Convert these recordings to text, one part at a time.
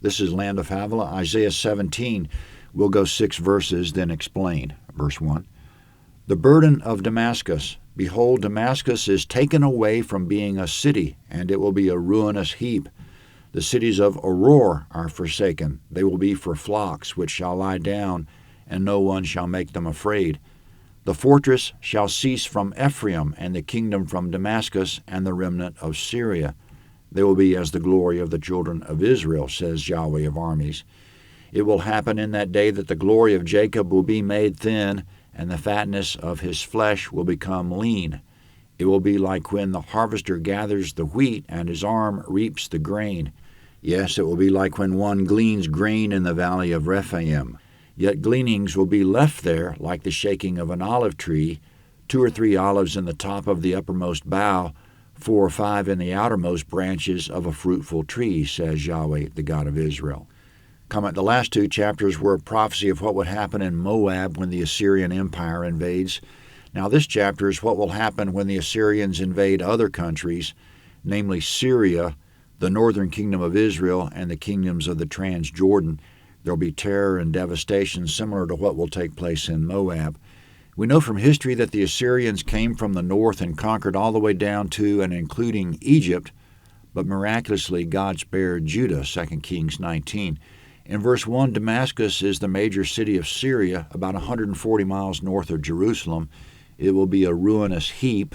This is Land of Havilah, Isaiah 17. We'll go 6 verses, then explain. Verse 1. The burden of Damascus. Behold, Damascus is taken away from being a city, and it will be a ruinous heap. The cities of Aroer are forsaken. They will be for flocks, which shall lie down, and no one shall make them afraid. The fortress shall cease from Ephraim, and the kingdom from Damascus, and the remnant of Syria. They will be as the glory of the children of Israel, says Yahweh of armies. It will happen in that day that the glory of Jacob will be made thin, and the fatness of his flesh will become lean. It will be like when the harvester gathers the wheat, and his arm reaps the grain. Yes, it will be like when one gleans grain in the valley of Rephaim. Yet gleanings will be left there like the shaking of an olive tree, 2 or 3 olives in the top of the uppermost bough, 4 or 5 in the outermost branches of a fruitful tree, says Yahweh, the God of Israel. Comment, the last 2 chapters were a prophecy of what would happen in Moab when the Assyrian Empire invades. Now this chapter is what will happen when the Assyrians invade other countries, namely Syria, the northern kingdom of Israel, and the kingdoms of the Transjordan. There will be terror and devastation similar to what will take place in Moab. We know from history that the Assyrians came from the north and conquered all the way down to and including Egypt, but miraculously God spared Judah, 2 Kings 19. In verse 1, Damascus is the major city of Syria, about 140 miles north of Jerusalem. It will be a ruinous heap.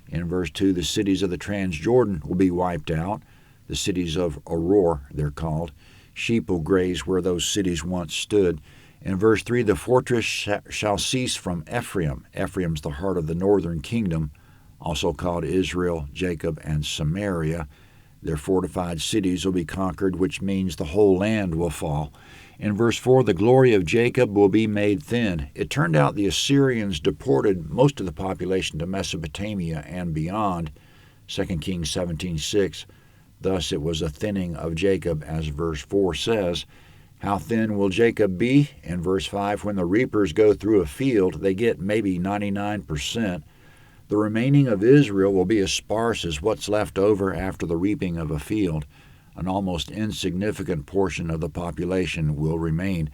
In verse 2, the cities of the Transjordan will be wiped out. The cities of Aroer, they're called. Sheep will graze where those cities once stood. In verse 3, the fortress shall cease from Ephraim. Ephraim's the heart of the northern kingdom, also called Israel, Jacob, and Samaria. Their fortified cities will be conquered, which means the whole land will fall. In verse 4, the glory of Jacob will be made thin. It turned out the Assyrians deported most of the population to Mesopotamia and beyond, 2 Kings 17:6. Thus it was a thinning of Jacob, as verse 4 says. How thin will Jacob be? In verse 5, when the reapers go through a field, they get maybe 99%. The remaining of Israel will be as sparse as what's left over after the reaping of a field. An almost insignificant portion of the population will remain.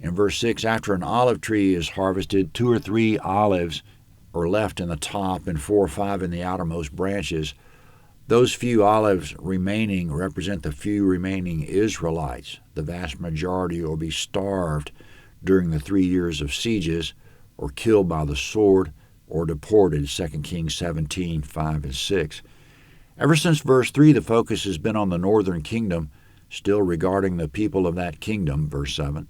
In verse 6, after an olive tree is harvested, 2 or 3 olives are left in the top and 4 or 5 in the outermost branches. Those few olives remaining represent the few remaining Israelites. The vast majority will be starved during the 3 years of sieges, or killed by the sword, or deported, 2 Kings 17:5 and 6. Ever since verse 3, the focus has been on the northern kingdom, still regarding the people of that kingdom, verse 7.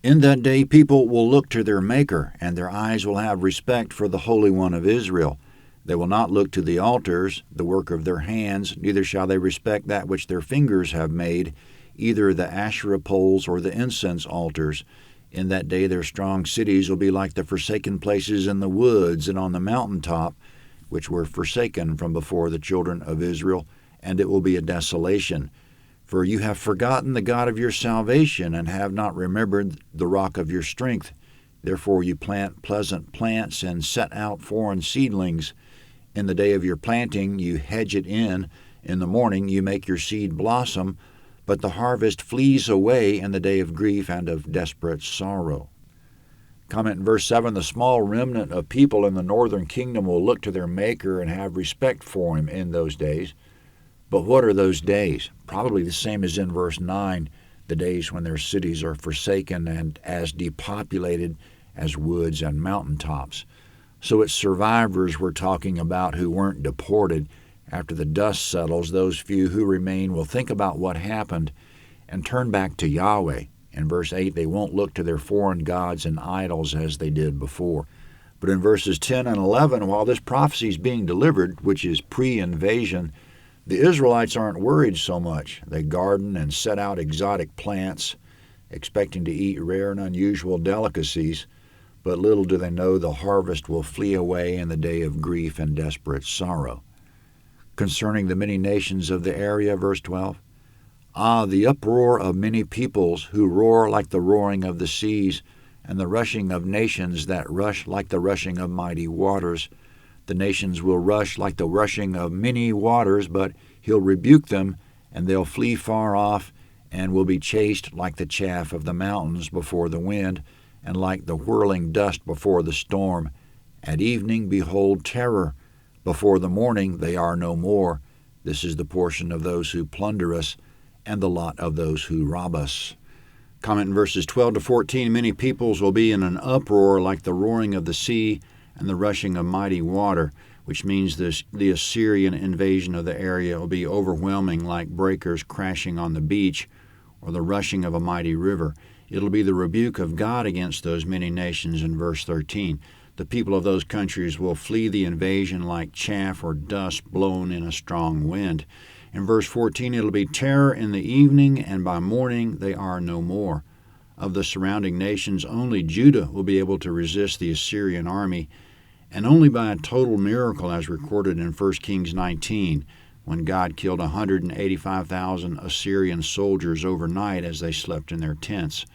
In that day people will look to their Maker, and their eyes will have respect for the Holy One of Israel. They will not look to the altars, the work of their hands, neither shall they respect that which their fingers have made, either the Asherah poles or the incense altars. In that day their strong cities will be like the forsaken places in the woods and on the mountain top, which were forsaken from before the children of Israel, and it will be a desolation. For you have forgotten the God of your salvation, and have not remembered the rock of your strength. Therefore you plant pleasant plants, and set out foreign seedlings. In the day of your planting you hedge it in. In the morning you make your seed blossom, but the harvest flees away in the day of grief and of desperate sorrow. Comment in verse 7, the small remnant of people in the northern kingdom will look to their Maker and have respect for him in those days. But what are those days? Probably the same as in verse 9, the days when their cities are forsaken and as depopulated as woods and mountaintops. So it's survivors we're talking about who weren't deported. After the dust settles, those few who remain will think about what happened and turn back to Yahweh. In verse 8, they won't look to their foreign gods and idols as they did before. But in verses 10 and 11, while this prophecy is being delivered, which is pre-invasion, the Israelites aren't worried so much. They garden and set out exotic plants, expecting to eat rare and unusual delicacies, but little do they know the harvest will flee away in the day of grief and desperate sorrow. Concerning the many nations of the area, verse 12, the uproar of many peoples who roar like the roaring of the seas, and the rushing of nations that rush like the rushing of mighty waters. The nations will rush like the rushing of many waters, but he'll rebuke them, and they'll flee far off, and will be chased like the chaff of the mountains before the wind, and like the whirling dust before the storm. At evening, behold, terror. Before the morning, they are no more. This is the portion of those who plunder us, and the lot of those who rob us. Comment in verses 12 to 14, many peoples will be in an uproar like the roaring of the sea and the rushing of mighty water, which means the Assyrian invasion of the area will be overwhelming like breakers crashing on the beach or the rushing of a mighty river. It'll be the rebuke of God against those many nations in verse 13. The people of those countries will flee the invasion like chaff or dust blown in a strong wind. In verse 14, it'll be terror in the evening, and by morning they are no more. Of the surrounding nations, only Judah will be able to resist the Assyrian army, and only by a total miracle as recorded in 1 Kings 19, when God killed 185,000 Assyrian soldiers overnight as they slept in their tents.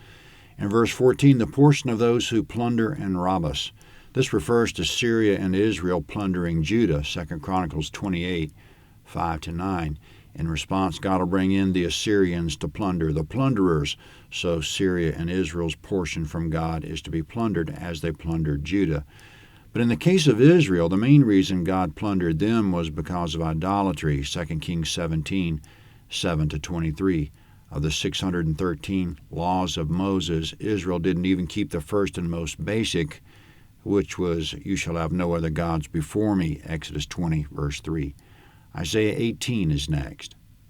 In verse 14, the portion of those who plunder and rob us. This refers to Syria and Israel plundering Judah, 2 Chronicles 28, 5-9. In response, God will bring in the Assyrians to plunder the plunderers, so Syria and Israel's portion from God is to be plundered as they plundered Judah. But in the case of Israel, the main reason God plundered them was because of idolatry, 2 Kings 17, 7-23. Of the 613 laws of Moses, Israel didn't even keep the first and most basic, which was, "You shall have no other gods before me," Exodus 20, verse 3. Isaiah 18 is next.